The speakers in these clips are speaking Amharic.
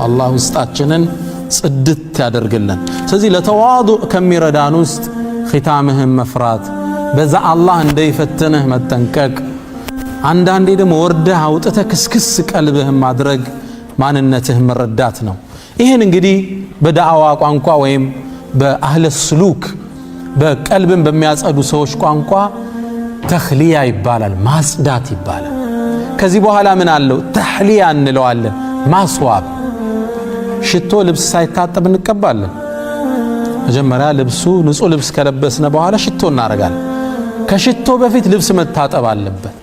አላህ ውስጣችንን ጽድት ያደርግልን። ስለዚህ ለተዋዱዕ ከሚረዳን ውስጥ ኺታምህን መፍራት፣ በዛ አላህ እንዳይፈትንህ መጠንቀቅ፣ አንዳንዴ ደግሞ ወርደህ አውጥተህ ክስክስ ቀልብህን ማድረግ፣ ማንነትህን መረዳት ነው። ይህን እንግዲህ በዳዕዋ ቋንቋ ወይም በአህለ ስሉክ በቀልብን በሚያጸዱ ሰዎች ቋንቋ ተኽሊያ ይባላል፣ ማጽዳት ይባላል። ከዚህ በኋላ ምን አለው? ተሕሊያ እንለዋለን፣ ማስዋብ። ሽቶ ልብስ ሳይታጠብ እንቀባለን። መጀመሪያ ልብሱ ንጹህ ልብስ ከለበስነ በኋላ ሽቶ እናረጋለን። ከሽቶ በፊት ልብስ መታጠብ አለበት።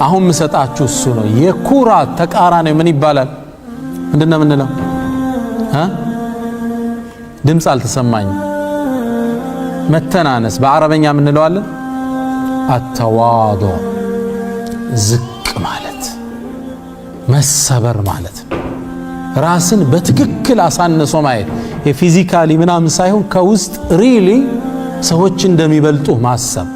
አሁን ምሰጣችሁ እሱ ነው። የኩራት ተቃራኒ ምን ይባላል? ምንድነው የምንለው? ድምፅ አልተሰማኝም። መተናነስ በአረበኛ ምን እንለዋለን? አተዋዱዕ፣ ዝቅ ማለት መሰበር ማለት ነው። ራስን በትክክል አሳንሶ ማየት የፊዚካሊ ምናምን ሳይሆን ከውስጥ ሪሊ ሰዎች እንደሚበልጡ ማሰብ፣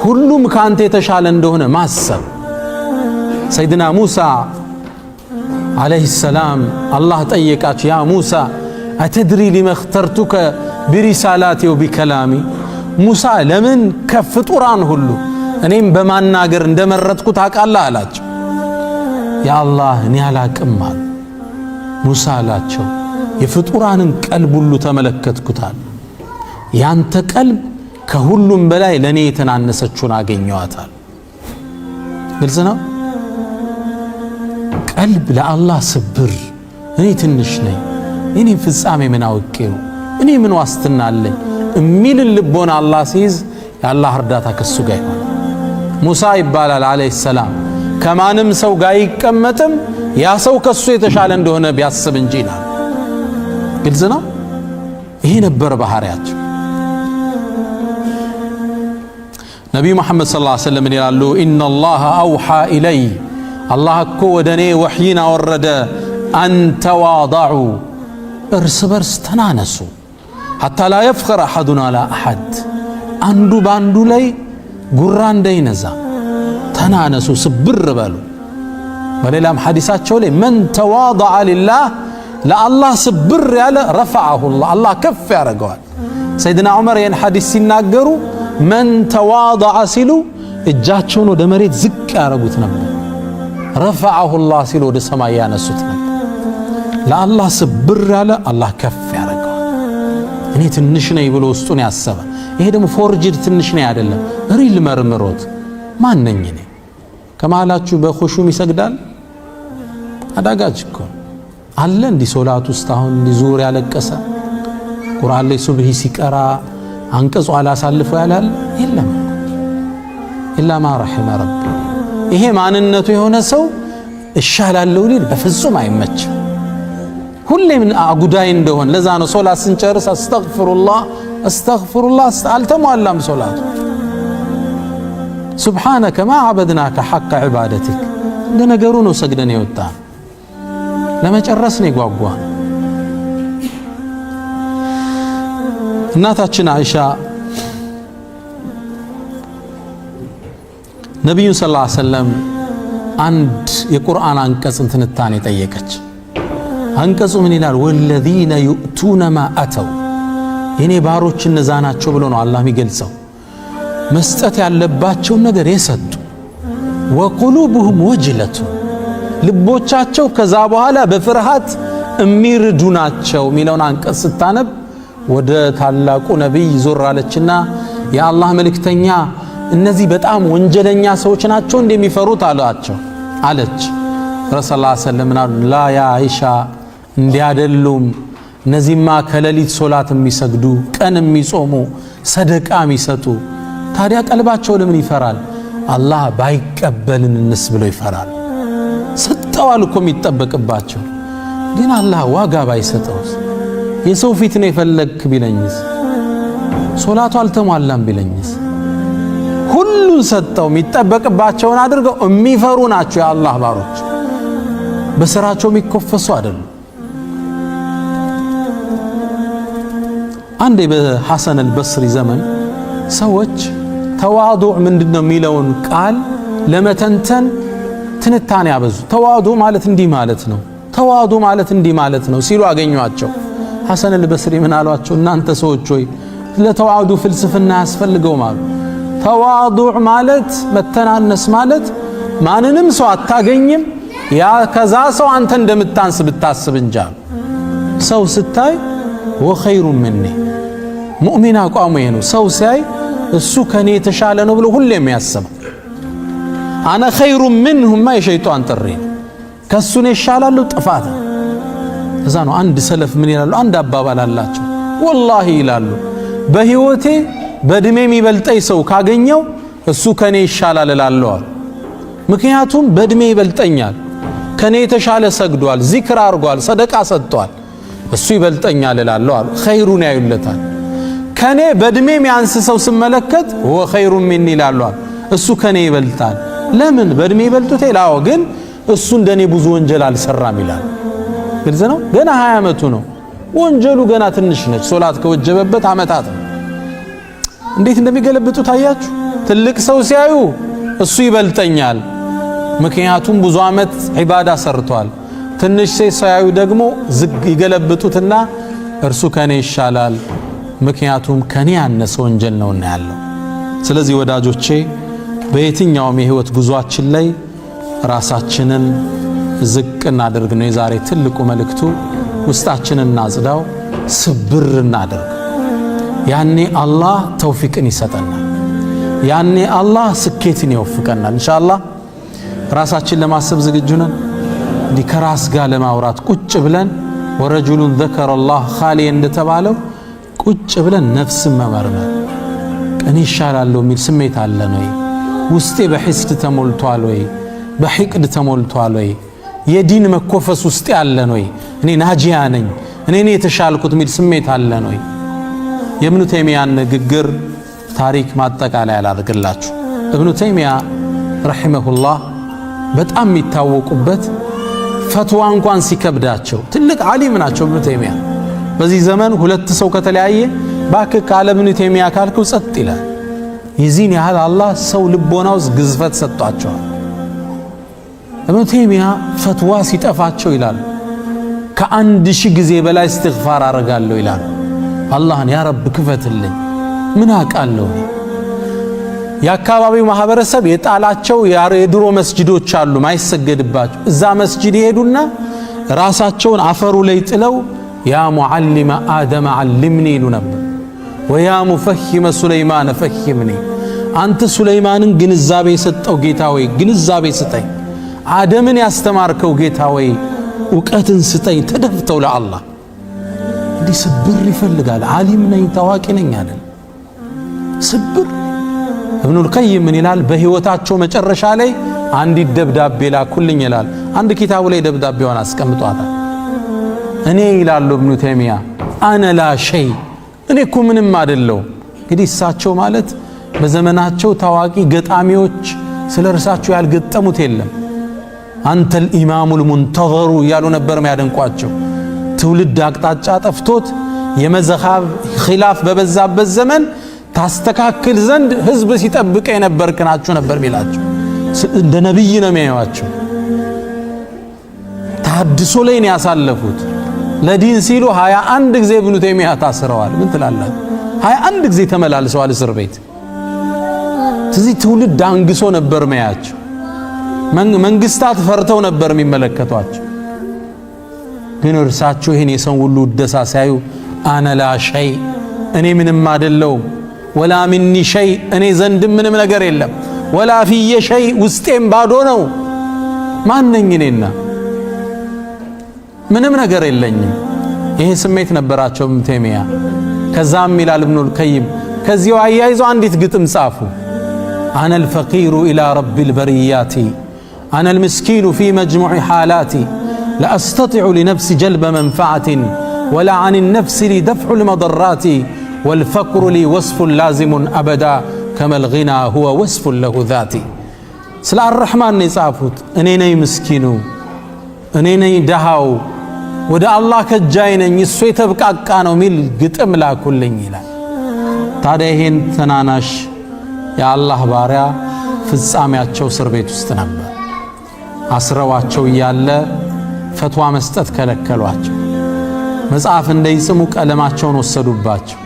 ሁሉም ካንተ የተሻለ እንደሆነ ማሰብ። ሰይድና ሙሳ አለይሂ ሰላም አላህ ጠየቃቸው፣ ያ ሙሳ አተድሪ ሊመ እኽተርቱከ ቢሪሳላቲ ወቢከላሚ፣ ሙሳ ለምን ከፍጡራን ሁሉ እኔም በማናገር እንደመረጥኩ ታውቃለህ አላቸው። ያ አላህ እኔ አላቅም አሉ። ሙሳ አላቸው የፍጡራንን ቀልብ ሁሉ ተመለከትኩታል፣ ያንተ ቀልብ ከሁሉም በላይ ለኔ የተናነሰችውን አገኘዋታል። ግልጽ ነው። ቀልብ ለአላህ ስብር፣ እኔ ትንሽ ነኝ፣ እኔ ፍጻሜ ምን አውቄው፣ እኔ ምን ዋስትና አለኝ የሚል ልቦና አላህ ሲይዝ የአላህ እርዳታ ከሱ ጋር ይሆናል። ሙሳ ይባላል አለይሂ ሰላም ከማንም ሰው ጋር ይቀመጥም ያ ሰው ከሱ የተሻለ እንደሆነ ቢያስብ እንጂ ይላል። ግልጽ ነው። ይሄ ነበር ባህሪያቸው። ነቢዩ መሐመድ ሰለላሁ ዐለይሂ ወሰለም ይላሉ ኢነላህ አውሓ ኢለይ፣ አላህ እኮ ወደኔ ወሕይን አወረደ፣ አንተዋضዑ፣ እርስ በርስ ተናነሱ፣ ሐታ ላ የፍኸር አሐዱን አላ አሐድ፣ አንዱ በአንዱ ላይ ጉራ እንዳይነዛ ተናነሱ፣ ስብር በሉ። በሌላም ሐዲሳቸው ላይ መን ተዋضዐ ሊላህ፣ ለአላህ ስብር ያለ ረፈዐሁ አላህ ከፍ ያደርገዋል። ሰይድና ዑመር ይህን ሐዲስ ሲናገሩ መን ተዋضዐ ሲሉ እጃቸውን ወደ መሬት ዝቅ ያደረጉት ነበር፣ ረፈዐሁ ላህ ሲሉ ወደ ሰማይ ያነሱት ነበር። ለአላህ ስብር ያለ አላህ ከፍ ያደርገዋል። እኔ ትንሽ ነኝ ብሎ ውስጡን ያሰበ፣ ይሄ ደግሞ ፎርጅድ ትንሽ ነኝ አይደለም፣ ሪል መርምሮት ማን ነኝ እኔ? ከመሃላችሁ በኹሹም ይሰግዳል? አዳጋች እኮ አለ እንዲህ ሶላት ውስጥ አሁን እንዲህ ዙር ያለቀሰ ቁርአን ላይ ሱብሂ ሲቀራ አንቀጹ አላሳልፈው ያላል የለም። ኢላ ማ ረሒመ ረቢ። ይሄ ማንነቱ የሆነ ሰው እሻላለሁ ሊል በፍጹም አይመችም። ሁሌም አጉዳይ እንደሆነ ለዛ ነው ሶላት ስንጨርስ አስተግፊሩላህ አስተግፊሩላህ አልተሟላም ሶላቱ። ሱብሓነከ ማ ዐበድናከ ሐቀ ዒባደቲክ፣ እንደ ነገሩ ነው ሰግደን የወጣ ለመጨረስ ነው የጓጓ። እናታችን አይሻ ነቢዩን ሰለላሁ ዐለይሂ ወሰለም አንድ የቁርአን አንቀጽን ትንታኔ ጠየቀች። አንቀጹ ምን ይላል? ወለዚነ ዩእቱነ ማ አተው፣ የኔ ባሮች እነዛ ናቸው ብሎ ነው አላህ የሚገልጸው፣ መስጠት ያለባቸውን ነገር የሰጡ። ወቁሉብሁም ወጅለቱ፣ ልቦቻቸው ከዛ በኋላ በፍርሃት የሚርዱ ናቸው የሚለውን አንቀጽ ስታነብ ወደ ታላቁ ነቢይ ዞር አለችና የአላህ መልእክተኛ እነዚህ በጣም ወንጀለኛ ሰዎች ናቸው እንደሚፈሩት አሏቸው አለች። ረሱላህ ሰለላሁ ዐለይሂ ወሰለም ላ ያ አይሻ እንዲያደሉም፣ እነዚህማ ከሌሊት ሶላት የሚሰግዱ ቀን የሚጾሙ ሰደቃ የሚሰጡ፣ ታዲያ ቀልባቸው ለምን ይፈራል? አላህ ባይቀበልን እንስ ብሎ ይፈራል። ሰጠዋል እኮ የሚጠበቅባቸው፣ ግን አላህ ዋጋ ባይሰጠውስ? የሰው ፊት ነው የፈለግክ ቢለኝስ? ሶላቱ አልተሟላም ቢለኝስ? ሁሉን ሰጠው፣ የሚጠበቅባቸውን አድርገው የሚፈሩ ናቸው የአላህ ባሮች፣ በስራቸው የሚኮፈሱ አይደሉም። አንዴ በሐሰን አልበስሪ ዘመን ሰዎች ተዋዱዕ ምንድነው የሚለውን ቃል ለመተንተን ትንታኔ ያበዙ። ተዋዱዕ ማለት እንዲህ ማለት ነው፣ ተዋዱ ማለት እንዲህ ማለት ነው ሲሉ አገኟቸው። ሐሰን አልበስሪ ምን አሏቸው? እናንተ ሰዎች ሆይ ለተዋዱ ፍልስፍና ያስፈልገውም አሉ። ተዋዱዕ ማለት መተናነስ ማለት ማንንም ሰው አታገኝም ያ ከዛ ሰው አንተ እንደምታንስ ብታስብ እንጂ ሰው ስታይ ወኸይሩ ምኒ ሙእሚን አቋሙ ይሄ ነው። ሰው ሲያይ እሱ ከኔ የተሻለ ነው ብሎ ሁሌም ያስባል። አነ ኸይሩ ምንሁማ የሸይጣን ጥሪ ከሱ ነው ይሻላል ጥፋት። እዛ ነው አንድ ሰለፍ ምን ይላሉ? አንድ አባባል አላቸው። ወላሂ ይላሉ በህይወቴ በእድሜ የሚበልጠኝ ሰው ካገኘው እሱ ከኔ ይሻላል እላለሁ። ምክንያቱም በእድሜ ይበልጠኛል፣ ከኔ የተሻለ ሰግዷል፣ ዚክር አድርጓል፣ ሰደቃ ሰጥቷል፣ እሱ ይበልጠኛል እላለሁ አሉ። ኸይሩን ያዩለታል። ከኔ በእድሜ የሚያንስ ሰው ስመለከት ወኸይሩ ሚኒ ይላሉ፣ እሱ ከኔ ይበልጣል። ለምን በእድሜ ይበልጡት ይላው፣ ግን እሱ እንደኔ ብዙ ወንጀል አልሰራም ይላል። ግልጽ ነው። ገና 20 ዓመቱ ነው። ወንጀሉ ገና ትንሽ ነች። ሶላት ከወጀበበት ዓመታት ነው። እንዴት እንደሚገለብጡ ታያችሁ። ትልቅ ሰው ሲያዩ እሱ ይበልጠኛል፣ ምክንያቱም ብዙ ዓመት ዒባዳ ሰርቷል። ትንሽ ሲያዩ ደግሞ ዝግ ይገለብጡትና እርሱ ከኔ ይሻላል፣ ምክንያቱም ከኔ ያነሰ ወንጀል ነውና ያለው። ስለዚህ ወዳጆቼ በየትኛውም የህይወት ጉዟችን ላይ ራሳችንን ዝቅ እናድርግ ነው የዛሬ ትልቁ መልእክቱ። ውስጣችንን እናጽዳው፣ ስብር እናድርግ። ያኔ አላህ ተውፊቅን ይሰጠናል። ያኔ አላህ ስኬትን ይወፍቀናል። ኢንሻአላህ ራሳችን ለማሰብ ዝግጁ ነን። እንዲህ ከራስ ጋር ለማውራት ቁጭ ብለን ወረጁሉን ذكر الله خالي እንደተባለው ቁጭ ብለን ነፍስን መመርመር። እኔ ይሻላለሁ የሚል ስሜት አለ ነው? ውስጤ በሂስድ ተሞልቷል ወይ? በሂቅድ ተሞልቷል ወይ? የዲን መኮፈስ ውስጥ ያለ ነው? እኔ ናጂያ ነኝ፣ እኔ የተሻልኩት የሚል ስሜት አለ ነው? የኢብኑ ተይሚያን ንግግር ታሪክ ማጠቃለያ ያላርግላችሁ። ኢብኑ ተይሚያ ረሂመሁላህ በጣም የሚታወቁበት ፈትዋ እንኳን ሲከብዳቸው ትልቅ ዓሊም ናቸው። ኢብኑ ተይሚያ በዚህ ዘመን ሁለት ሰው ከተለያየ ባክ ካለ ኢብኑ ተይሚያ ካልከው ጸጥ ይላል። የዚህን ያህል አላህ ሰው ልቦናው ግዝፈት ሰጥቷቸዋል። ኢብኑ ተይሚያ ፈትዋ ሲጠፋቸው ይላሉ ከ1000 ጊዜ በላይ እስትግፋር አረጋለሁ ይላሉ። አላህን ያ ረብ ክፈትልኝ፣ ምን አቃለሁ። የአካባቢው ማህበረሰብ የጣላቸው የድሮ መስጂዶች አሉ ማይሰገድባቸው። እዛ መስጂድ ይሄዱና ራሳቸውን አፈሩ ላይ ጥለው ያ ሙዓሊመ አደም ዓልምኒ ይሉ ነበር። ወያ ሙፈሂመ ሱለይማን ፈሂምኒ፣ አንተ ሱለይማንን ግንዛቤ የሰጠው ጌታ ወይ ግንዛቤ ስጠኝ፣ አደምን ያስተማርከው ጌታ ወይ እውቀትን ስጠኝ። ተደፍተው ለአላህ እንዲህ ስብር ይፈልጋል። ዓሊም ነኝ ታዋቂ ነኝ አይደል? ስብር ኢብኑል ቀይም ምን ይላል? በህይወታቸው መጨረሻ ላይ አንዲት ደብዳቤ ላኩልኝ ይላል። አንድ ኪታቡ ላይ ደብዳቤዋን አስቀምጧታል። እኔ ይላሉ ኢብኑ ተይሚያ አነ ላ ሸይ፣ እኔ እኮ ምንም አይደለው። እንግዲህ እሳቸው ማለት በዘመናቸው ታዋቂ ገጣሚዎች ስለ እርሳቸው ያልገጠሙት የለም። አንተል ኢማሙል ሙንተዘሩ እያሉ ነበር የሚያደንቋቸው። ትውልድ አቅጣጫ ጠፍቶት የመዝሃብ ኺላፍ በበዛበት ዘመን ታስተካክል ዘንድ ህዝብ ሲጠብቀ የነበርክ ናችሁ ነበር ሚላቸው። እንደ ነብይ ነው የሚያዩዋቸው። ተሐድሶ ላይ ነው ያሳለፉት። ለዲን ሲሉ 21 ጊዜ ኢብኑ ተይሚያ ታስረዋል። ምን ትላላችሁ? 21 ጊዜ ተመላልሰዋል እስር ቤት። ስለዚህ ትውልድ አንግሶ ነበር ማያቸው። መንግስታት ፈርተው ነበር የሚመለከቷቸው። ግን እርሳቸው ይሄን የሰው ሁሉ ደሳ ሳዩ አነ ላ ሸይ፣ እኔ ምንም አይደለሁም፣ ወላ ሚኒ ሸይ፣ እኔ ዘንድ ምንም ነገር የለም፣ ወላ ፊየ ሸይ፣ ውስጤም ባዶ ነው። ማንነኝ እኔና ምንም ነገር የለኝም። ይሄ ስሜት ነበራቸው ኢብኑ ተይሚያ። ከዛም ይላል ኢብኑል ቀይም ከዚያው አያይዞ አንዲት ግጥም ጻፉ። አነል ፈቂሩ ኢላ ረቢል በሪያቲ አነል ምስኪኑ ፊ መጅሙዕ ሓላቲ ለአስተጢዑ ሊነፍሲ ጀልበ መንፈዓትን ወላ አን ነፍሲ ሊ ደፍዑ ልመضራቲ ወልፈቅሩ ሊ ወስፉን ላዚሙን አበዳ ከመል ጊና ሁወ ወስፉን ለሁ ዛቲ። ስለ አርሕማን ነው የጻፉት። እኔ ነኝ ምስኪኑ፣ እኔ ነኝ ደሃው፣ ወደ አላህ ከጃይ ነኝ፣ እሱ የተብቃቃ ነው ሚል ግጥም ላኩልኝ ይላል። ታዲያ ይሄን ተናናሽ የአላህ ባሪያ ፍጻሜያቸው እስር ቤት ውስጥ ነበር። አስረዋቸው እያለ ፈትዋ መስጠት ከለከሏቸው። መጽሐፍ እንዳይጽሙ ቀለማቸውን ወሰዱባቸው።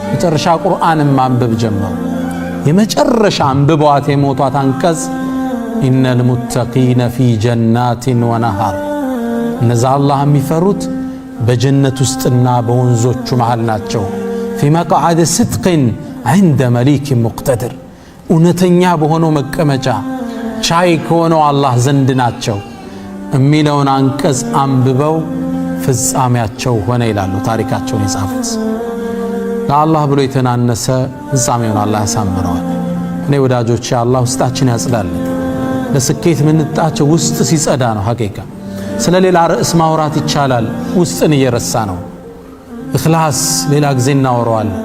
መጨረሻ ቁርአንን ማንበብ ጀመሩ። የመጨረሻ አንብበዋት የሞቷት አንቀጽ ኢነል ሙተቂነ ፊ ጀናቲን ወነሃር፣ እነዛ አላህ የሚፈሩት በጀነት ውስጥና በወንዞቹ መሃል ናቸው። ፊ መቅዓድ ስድቅን ዐንደ መሊክ ሙቅተድር፣ እውነተኛ በሆነው መቀመጫ ቻይ ከሆነው አላህ ዘንድ ናቸው የሚለውን አንቀጽ አንብበው ፍጻሜያቸው ሆነ ይላሉ ታሪካቸውን የጻፉት። ለአላህ ብሎ የተናነሰ ፍጻሜውን አላህ ያሳምረዋል። እኔ ወዳጆቼ አላህ ውስጣችን ያጽዳልን። ለስኬት ምንጣቸው ውስጥ ሲጸዳ ነው። ሐቂቃ ስለ ሌላ ርዕስ ማውራት ይቻላል፣ ውስጥን እየረሳ ነው። ኢኽላስ ሌላ ጊዜ እናወራዋለን።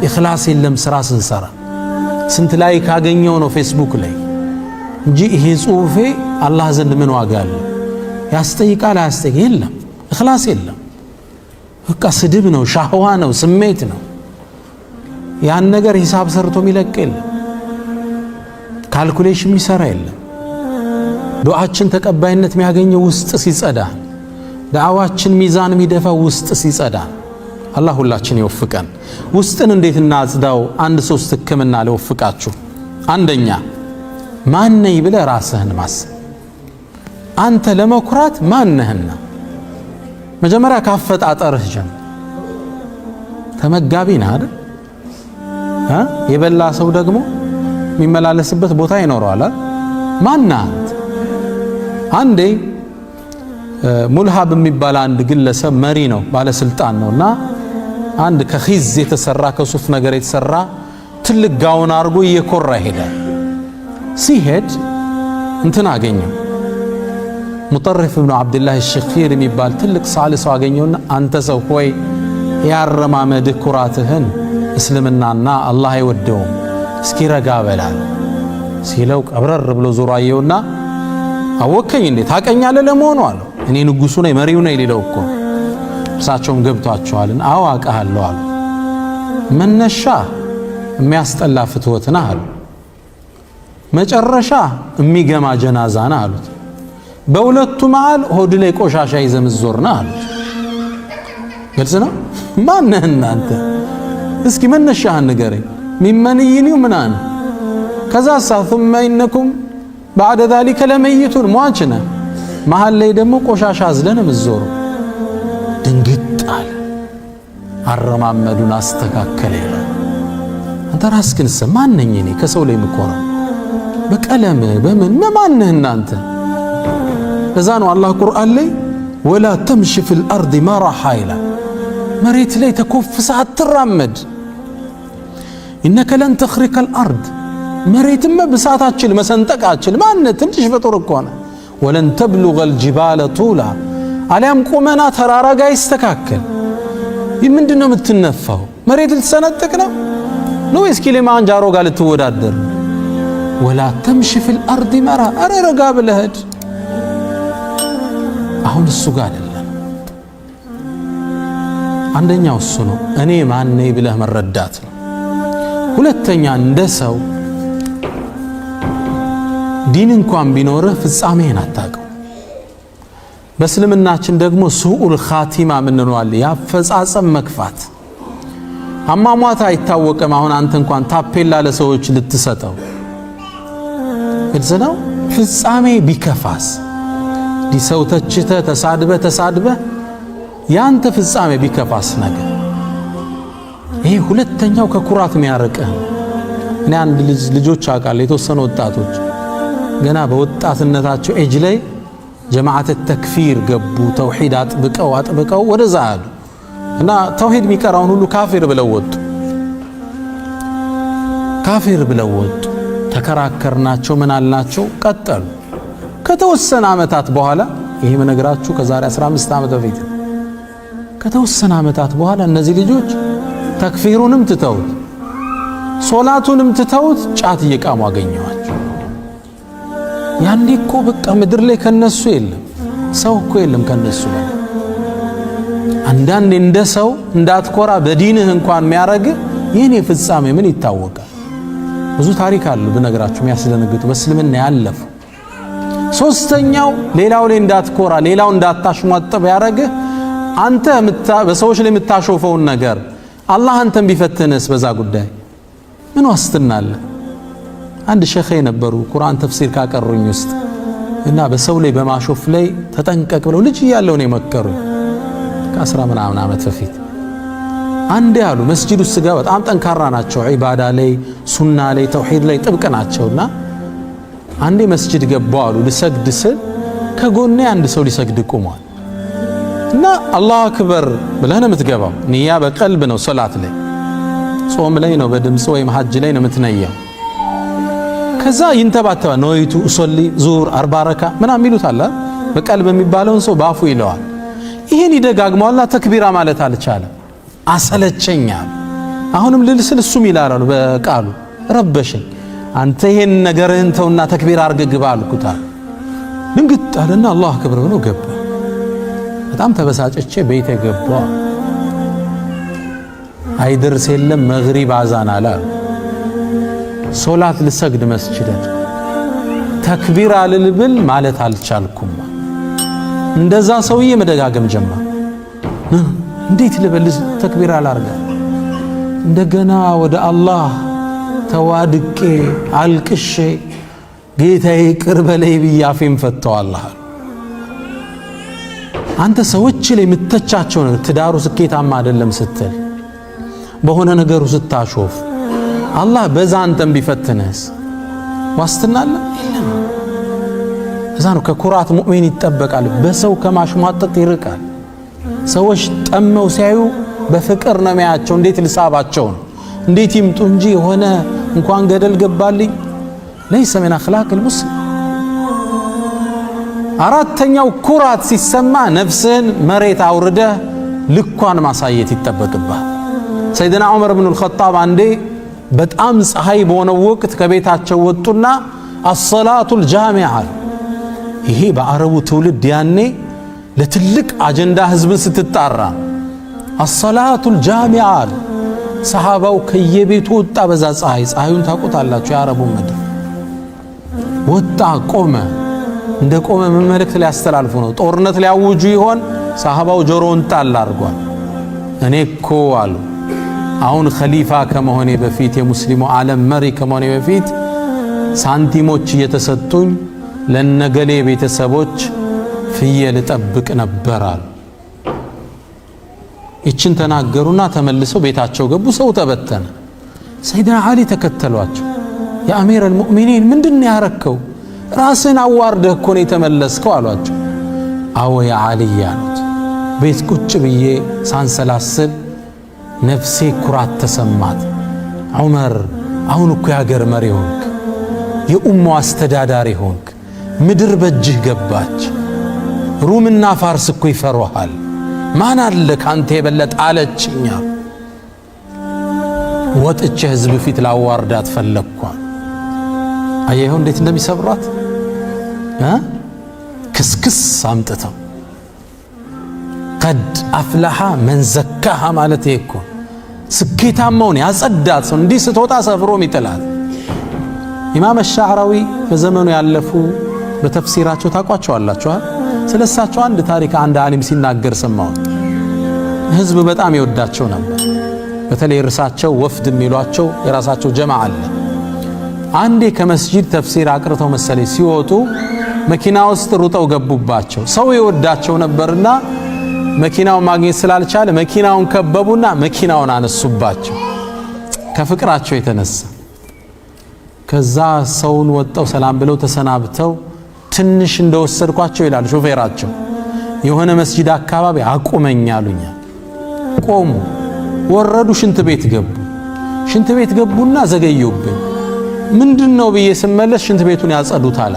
ኢኽላስ የለም ስራ ስንሰራ። ስንት ላይ ካገኘው ነው ፌስቡክ ላይ እንጂ ይሄ ጽሁፌ አላህ ዘንድ ምን ዋጋ አለ? ያስጠይቃል አያስጠይቅ? የለም። ኢኽላስ የለም። በቃ ስድብ ነው፣ ሻህዋ ነው፣ ስሜት ነው። ያን ነገር ሂሳብ ሰርቶ የሚለቅ የለም። ካልኩሌሽን የሚሰራ የለም። ዱዓችን ተቀባይነት የሚያገኘው ውስጥ ሲጸዳ፣ ዳዕዋችን ሚዛን የሚደፋው ውስጥ ሲጸዳ። አላህ ሁላችን ይወፍቀን። ውስጥን እንዴት እናጽዳው? አንድ ሶስት ህክምና ለወፍቃችሁ። አንደኛ ማን ነኝ ብለህ ራስህን ማሰብ። አንተ ለመኩራት ማን ነህና? መጀመሪያ ካፈጣጠርህ ጀምር። ተመጋቢ ነህ አይደል? የበላ ሰው ደግሞ የሚመላለስበት ቦታ ይኖረዋል። ማን ነህ አንተ? አንዴ ሙልሃብ የሚባል አንድ ግለሰብ መሪ ነው፣ ባለስልጣን ነውና አንድ ከኺዝ የተሰራ ከሱፍ ነገር የተሰራ ትልቅ ጋውን አድርጎ እየኮራ ይሄዳል። ሲሄድ እንትን አገኘው፣ ሙጠርፍ ኢብኑ አብዱላህ አልሸኺር የሚባል ትልቅ ሳል ሰው አገኘውና አንተ ሰው ሆይ ያረማመድህ ኩራትህን እስልምናና አላህ አይወደውም፣ እስኪ ረጋ በላል ሲለው ቀብረር ብሎ ዞሮ አየውና አወከኝ እንዴ ታቀኛለህ ለመሆኑ አለው። እኔ ንጉሱ ነኝ መሪው ነኝ ሊለው እኮ። እርሳቸውም ገብቷቸዋልና አዎ አውቃለሁ አሉ። መነሻ የሚያስጠላ ፍትወት ነህ አሉ። መጨረሻ የሚገማ ጀናዛ ነህ አሉት። በሁለቱ መሃል ሆድ ላይ ቆሻሻ ይዘህ ምትዞር ነህ አሉት። ግልጽ ነው። ማን ነህ እናንተ? እስኪ መነሻህን ንገረኝ። ሚመንይኒው ምናን ከዛ ثم إنكم بعد ذلك ለመይቱን ሟች ነህ። መሃል ላይ ደግሞ ቆሻሻ አዝለህ ነው ምትዞረው። ድንግጥ አለ። አረማመዱን አስተካከለ። አንተ ራስህን ማን ነኝ እኔ ከሰው ላይ የምኮራው? በቀለም በምን ማን ነህ እናንተ? ለዛ ነው አላህ ቁርአን ላይ ወላ ተምሽ ፊል አርድ መራሃ ይላል። መሬት ላይ ተኮፍሰህ አትራመድ። ኢነከ ለን ተኽሪቀል አርድ፣ መሬትማ ብሳታችን መሰንጠቃችን ማን ትንሽ ፍጡር እኮ ነው። ወለን ተብሉገል ጅባለ ጡላ፣ አሊያም ቁመና ተራራ ጋር ይስተካከል። ምንድነው የምትነፋው? መሬት ልትሰነጥቅ ነው ነው ወይስ ኪሊማንጃሮ ጋር ልትወዳደር? ወላ ተምሽ ፊል አርድ መራ፣ አረ ረጋ ብለህ ሂድ። አሁን እሱ ጋር አይደለም። አንደኛው እሱ ነው፣ እኔ ማን ነኝ ብለህ መረዳት ነው። ሁለተኛ እንደ ሰው ዲን እንኳን ቢኖርህ ፍጻሜህን አታውቀው። በእስልምናችን ደግሞ ሱኡል ኻቲማ ምንለዋል፣ ያፈጻጸም መክፋት። አሟሟት አይታወቅም። አሁን አንተ እንኳን ታፔላ ለሰዎች ልትሰጠው ግልጽ ነው። ፍጻሜ ቢከፋስ ዲሰው ተችተህ ተሳድበህ ያንተ ፍጻሜ ቢከፋስ ነገር ይሄ ሁለተኛው ከኩራት የሚያርቅህ። እኔ አንድ ልጆች አውቃለሁ፣ የተወሰኑ ወጣቶች ገና በወጣትነታቸው ኤጅ ላይ ጀማዓት ተክፊር ገቡ። ተውሂድ አጥብቀው ወደዛ አሉ እና ተውሂድ የሚቀራውን ሁሉ ካፊር ብለው ወጡ። ተከራከርናቸው፣ ምን አልናቸው፣ ቀጠሉ። ከተወሰነ ዓመታት በኋላ ይሄ መነግራችሁ ከዛሬ 15 ዓመት በፊት ከተወሰነ ዓመታት በኋላ እነዚህ ልጆች ተክፊሩንም ትተውት ሶላቱንም ትተውት ጫት እየቃሙ አገኘዋቸው። ያኔ እኮ በቃ ምድር ላይ ከነሱ የለም ሰው እኮ የለም ከነሱ ላይ። አንዳንዴ እንደ ሰው እንዳትኮራ በዲንህ እንኳን የሚያረግ ይህን የፍጻሜ ምን ይታወቃል። ብዙ ታሪክ አሉ ብነግራችሁ የሚያስደነግጡ በእስልምና ያለፉ ሶስተኛው ሌላው ላይ እንዳትኮራ ሌላው እንዳታሽሟጥብ ያረግህ አንተ በሰዎች ላይ የምታሾፈውን ነገር አላህ አንተን ቢፈትንስ በዛ ጉዳይ ምን ዋስትና አለ? አንድ ሼኽ ነበሩ ቁርአን ተፍሲር ካቀሩኝ ውስጥ እና በሰው ላይ በማሾፍ ላይ ተጠንቀቅ ብለው ልጅ እያለሁ ነው የመከሩኝ ከ10 ምናምን ዓመት በፊት። አንዴ አሉ መስጂድ ውስጥ ጋር በጣም ጠንካራ ናቸው ዒባዳ ላይ ሱና ላይ ተውሂድ ላይ ጥብቅ ናቸውና አንዴ መስጂድ ገባው አሉ ልሰግድ ስል ከጎኔ አንድ ሰው ሊሰግድ ቆሟል እና አላሁ አክበር ብለህ ነው የምትገባው። ንያ በቀልብ ነው ሶላት ላይ ጾም ላይ ነው በድምጽ ወይም ሐጅ ላይ ነው የምትነያው። ከዛ ይንተባተባ ነይቱ ኡሰሊ ዙር 40 ረካ ምናምን ይሉታል በቀልብ የሚባለውን ሰው ባፉ ይለዋል። ይሄን ይደጋግመዋልና ተክቢራ ማለት አልቻለም። አሰለቸኛ አሁንም ልልስል እሱም ይላሉ በቃሉ ረበሸኝ። አንተ ይሄን ነገርህን ተውና ተክቢራ አርገህ ግባ አልኩታ። ድንግጥ አለና አላሁ አክበር ብሎ ገባ። በጣም ተበሳጨቼ ቤቴ ገባ። አይደርስ የለም መግሪብ አዛን አለ። ሶላት ልሰግድ መስጂድ ተክቢራ ልልብል ማለት አልቻልኩም። እንደዛ ሰውዬ መደጋገም ጀመረ። እንዴት ልበል ተክቢራ አላርጋ እንደገና ወደ አላህ ተዋድቄ አልቅሼ ጌታዬ ቅር በለይ ብዬ አፌን ፈተው አላህ አንተ ሰዎች ላይ የምትተቻቸው ነገር ትዳሩ ስኬታማ አይደለም ስትል በሆነ ነገሩ ስታሾፍ አላህ በዛ አንተን ቢፈትንስ ዋስትና አለ የለም። እዛ ነው ከኩራት ሙእሚን ይጠበቃል። በሰው ከማሽሟጠጥ ይርቃል። ሰዎች ጠመው ሲያዩ በፍቅር ነው የሚያቸው። እንዴት ልሳባቸው ነው እንዴት ይምጡ እንጂ የሆነ እንኳን ገደል ገባልኝ ليس من اخلاق المسلم። አራተኛው ኩራት ሲሰማ ነፍስን መሬት አውርደህ ልኳን ማሳየት ይጠበቅብሃል። ሰይድና ዑመር ኢብኑ አልኸጣብ አንዴ በጣም ፀሐይ በሆነ ወቅት ከቤታቸው ወጡና አሰላቱል ጃሚዓ ይሄ በአረቡ ትውልድ ያኔ ለትልቅ አጀንዳ ህዝብን ስትጣራ አሰላቱል ጃሚዓ ሰሃባው ከየቤቱ ወጣ። በዛ ፀሐዩን ታቆታላችሁ የአረቡ ምድር ወጣ ቆመ። እንደ ቆመ ምን መልእክት ሊያስተላልፉ ነው? ጦርነት ሊያውጁ ይሆን? ሰሃባው ጆሮውን ጣል አድርጓል። እኔ እኮ አሉ አሁን ኸሊፋ ከመሆኔ በፊት የሙስሊሙ ዓለም መሪ ከመሆኔ በፊት ሳንቲሞች እየተሰጡኝ ለነገሌ ቤተሰቦች ፍየል ጠብቅ ነበር አሉ። ይችን ተናገሩና ተመልሰው ቤታቸው ገቡ። ሰው ተበተነ። ሰይድና ዓሊ ተከተሏቸው። የአሚር አልሙእሚኒን ምንድነው ያረከው? ራስን አዋርደህ እኮ ነው የተመለስከው አሏቸው። አዎ ያ ዓሊ ያሉት ቤት ቁጭ ብዬ ሳንሰላስል ነፍሴ ኩራት ተሰማት። ዑመር አሁን እኮ የሀገር መሪ ሆንክ፣ የኡማው አስተዳዳሪ ሆንክ፣ ምድር በእጅህ ገባች። ሩምና ፋርስ እኮ ይፈሩሃል። ማን አለ ካንተ የበለጠ አለችኛ። ወጥቼ ህዝብ ፊት ላዋርዳት ፈለኳል። አየኸው እንዴት እንደሚሰብሯት ክስክስ አምጥተው ቀድ አፍላሃ መን ዘካሃ ማለት እኮ ስኬታማውን ያጸዳት ሰው እንዲህ ስትወጣ ሰፍሮም ይጥላል። ኢማም አልሻዕራዊ በዘመኑ ያለፉ በተፍሲራቸው ታቋቸዋላችሁ። ስለሳቸው አንድ ታሪክ አንድ ዓሊም ሲናገር ሰማው። ህዝብ በጣም ይወዳቸው ነበር። በተለይ እርሳቸው ወፍድ የሚሏቸው የራሳቸው ጀማዓ አለ። አንዴ ከመስጂድ ተፍሲር አቅርተው መሰለኝ ሲወጡ መኪና ውስጥ ሩጠው ገቡባቸው። ሰው ይወዳቸው ነበርና መኪናውን ማግኘት ስላልቻለ መኪናውን ከበቡና መኪናውን አነሱባቸው ከፍቅራቸው የተነሳ። ከዛ ሰውን ወጣው ሰላም ብለው ተሰናብተው ትንሽ እንደወሰድኳቸው ይላል ሾፌራቸው የሆነ መስጂድ አካባቢ አቁመኝ አሉኝ። ቆሙ፣ ወረዱ፣ ሽንት ቤት ገቡና ዘገዩብኝ። ምንድነው ብዬ ስመለስ ሽንት ቤቱን ያጸዱታል።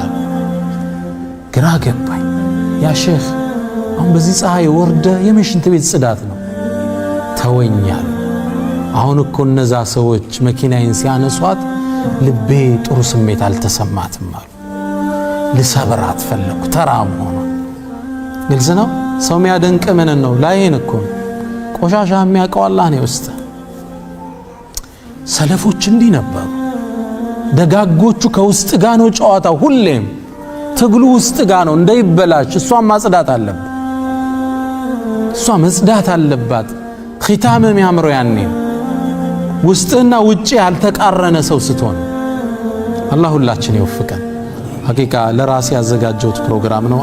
ግራ ገባኝ። ያ ሼኽ አሁን በዚህ ፀሐይ ወርደ የምን ሽንት ቤት ጽዳት ነው? ተወኛል። አሁን እኮ እነዛ ሰዎች መኪናዬን ሲያነሷት ልቤ ጥሩ ስሜት አልተሰማትም አሉ። ልሰብራት ፈለኩ። ተራም ሆኖ ግልጽ ነው። ሰው የሚያደንቅ ምን ነው? ላይን እኮ ቆሻሻ የሚያውቀው አላህ ነው ውስጥ። ሰለፎች እንዲህ ነበሩ። ደጋጎቹ ከውስጥ ጋር ነው ጨዋታው። ሁሌም ትግሉ ውስጥ ጋር ነው እንዳይበላሽ እሷን ማጽዳት አለባት እሷ መጽዳት አለባት ختام የሚያምረው ያኔ ውስጥና ውጪ ያልተቃረነ ሰው ስትሆን አላህ ሁላችን ይወፍቀን ሐቂቃ ለራሴ ያዘጋጀሁት ፕሮግራም ነው